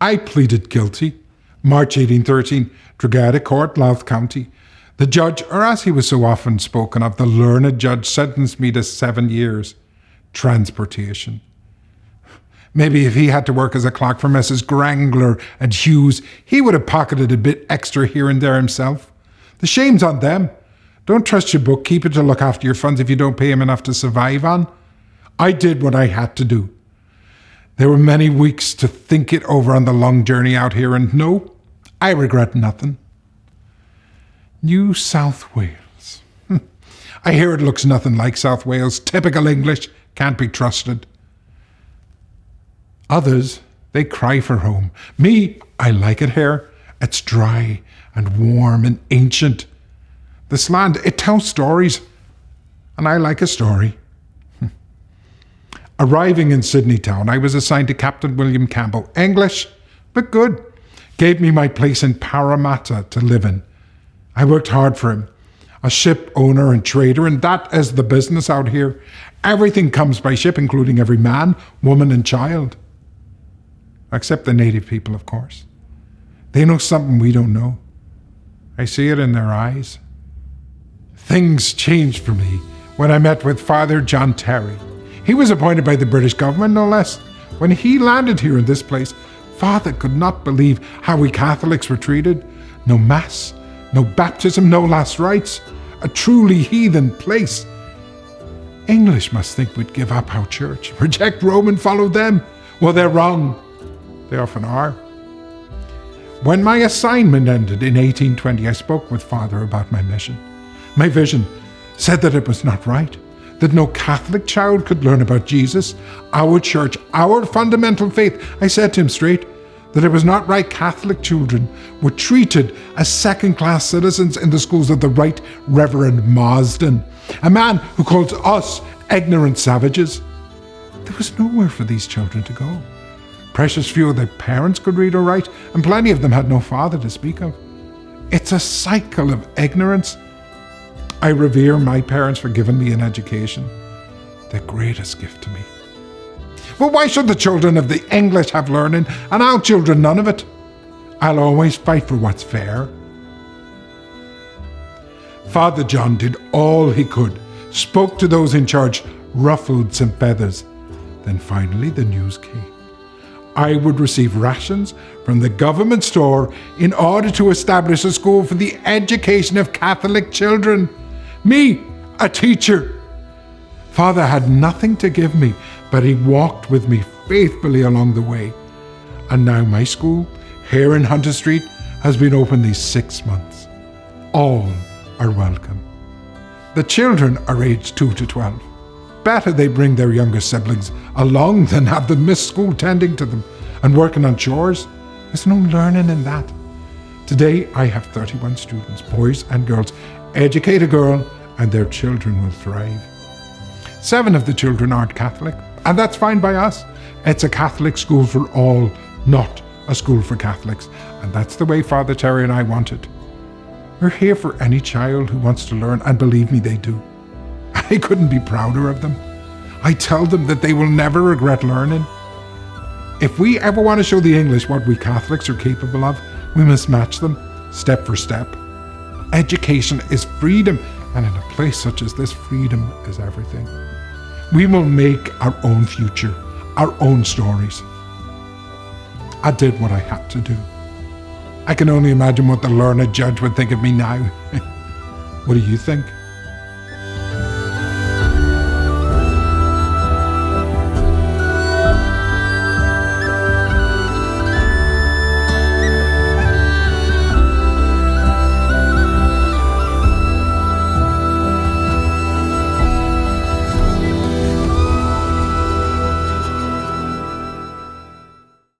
I pleaded guilty. March 1813, Drogheda Court, Louth County. The judge, or as he was so often spoken of, the learned judge, sentenced me to 7 years. Transportation. Maybe if he had to work as a clerk for Messrs. Grangler and Hughes, he would have pocketed a bit extra here and there himself. The shame's on them. Don't trust your bookkeeper to look after your funds if you don't pay him enough to survive on. I did what I had to do. There were many weeks to think it over on the long journey out here, and no, I regret nothing. New South Wales. I hear it looks nothing like South Wales. Typical English, can't be trusted. Others, they cry for home. Me, I like it here. It's dry and warm and ancient. This land, it tells stories, and I like a story. Arriving in Sydney town, I was assigned to Captain William Campbell. English, but good. Gave me my place in Parramatta to live in. I worked hard for him. A ship owner and trader, and that is the business out here. Everything comes by ship, including every man, woman and child. Except the native people, of course. They know something we don't know. I see it in their eyes. Things changed for me when I met with Father John Terry. He was appointed by the British government, no less. When he landed here in this place, Father could not believe how we Catholics were treated. No mass, no baptism, no last rites. A truly heathen place. English must think we'd give up our church, reject Rome and follow them. Well, they're wrong. They often are. When my assignment ended in 1820, I spoke with Father about my mission. My vision said that it was not right, that no Catholic child could learn about Jesus, our church, our fundamental faith. I said to him straight that it was not right Catholic children were treated as second-class citizens in the schools of the Right Reverend Marsden, a man who calls us ignorant savages. There was nowhere for these children to go. Precious few of their parents could read or write, and plenty of them had no father to speak of. It's a cycle of ignorance. I revere my parents for giving me an education, the greatest gift to me. Well, why should the children of the English have learning, and our children none of it? I'll always fight for what's fair. Father John did all he could, spoke to those in charge, ruffled some feathers. Then finally the news came. I would receive rations from the government store in order to establish a school for the education of Catholic children. Me, a teacher. Father had nothing to give me, but he walked with me faithfully along the way. And now my school, here in Hunter Street, has been open these 6 months. All are welcome. The children are aged 2 to 12. Better they bring their younger siblings along than have them miss school tending to them and working on chores. There's no learning in that. Today I have 31 students, boys and girls. Educate a girl and their children will thrive. 7 of the children aren't Catholic, and that's fine by us. It's a Catholic school for all, not a school for Catholics. And that's the way Father Terry and I want it. We're here for any child who wants to learn, and believe me, they do. I couldn't be prouder of them. I tell them that they will never regret learning. If we ever want to show the English what we Catholics are capable of, we must match them, step for step. Education is freedom, and in a place such as this, freedom is everything. We will make our own future, our own stories. I did what I had to do. I can only imagine what the learned judge would think of me now. What do you think?